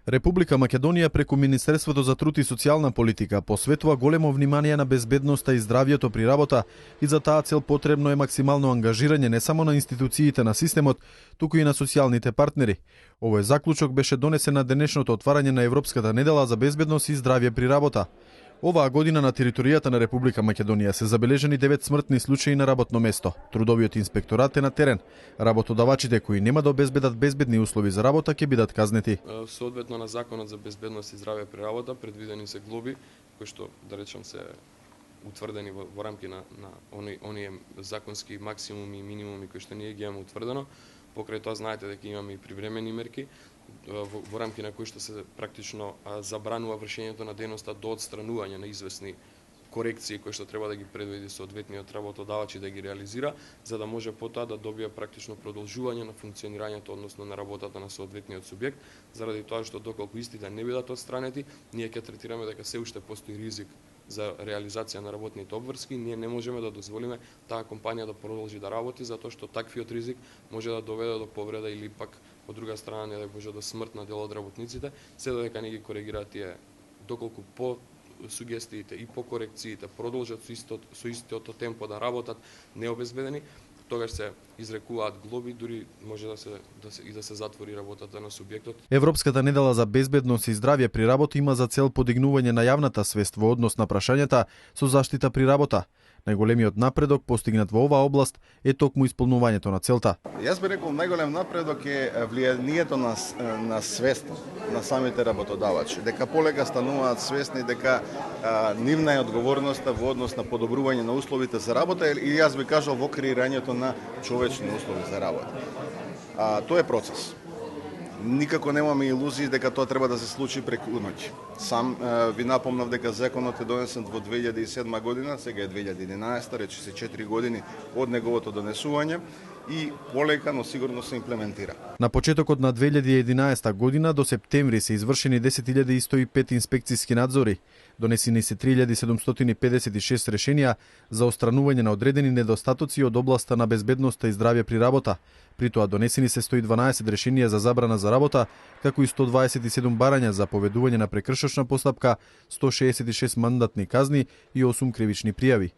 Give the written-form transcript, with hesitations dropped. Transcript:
Република Македонија преку Министерството за труд и социјална политика посветува големо внимание на безбедноста и здравјето при работа и за таа цел потребно е максимално ангажирање не само на институциите на системот, туку и на социјалните партнери. Овој заклучок беше донесен на денешното отварање на Европската недела за безбедност и здравје при работа. Оваа година на територијата на Република Македонија се забележени 9 смртни случаи на работно место. Трудовиот инспекторат е на терен. Работодавачите кои нема да обезбедат безбедни услови за работа ќе бидат казнети. Соодветно на Законот за безбедност и здравје при работа предвидени се глоби кои што да речам се утврдени во рамки на оние законски максимуми и минимуми кои што ние ги имаме утврдено. Покрај тоа знаете дека имаме и привремени мерки во рамки на кои што се практично забранува вршењето на дејноста до отстранување на известни корекции кои што треба да ги предвиди соодветниот работодавач и да ги реализира, за да може потоа да добие практично продолжување на функционирањето, односно на работата на соодветниот субјект, заради тоа што доколку истите не бидат отстранети, ние ќе третираме дека се уште постои ризик за реализација на работните обврски, ние не можеме да дозволиме таа компанија да продолжи да работи, затоа што таквиот ризик може да доведе до повреда или пак од друга страна не да може до смрт на дел од работниците, се додека не ги коригираат тие доколку по сугестиите и по корекциите продолжат со истото темпо да работат необезбедени, тогаш се изрекуваат глоби, дури може да се затвори работата на субјектот. Европската недела за безбедност и здравје при работа има за цел подигнување на јавната свест во однос на прашањата со заштита при работа. Најголемиот напредок постигнат во оваа област е токму исполнувањето на целта. Јас би рекол најголем напредок е влијанието на свест на самите работодавачи, дека полека стануваат свесни дека нивна е одговорноста во однос на подобрување на условите за работа и јас би кажал во креирањето на човечни услови за работа. Тоа е процес. Никако немаме илузии дека тоа треба да се случи преку ноќ. Сам ви напомнав дека законот е донесен во 2007 година, сега е 2011, рече се 4 години од неговото донесување и полека, но сигурно се имплементира. На почетокот на 2011 година до септември се извршени 10.105 инспекциски надзори. Донесени се 3.756 решенија за отстранување на одредени недостатоци од областа на безбедноста и здравје при работа. При тоа донесени се 112 решенија за забрана за работа, како и 127 барања за поведување на прекршочна постапка, 166 мандатни казни и 8 кривични пријави.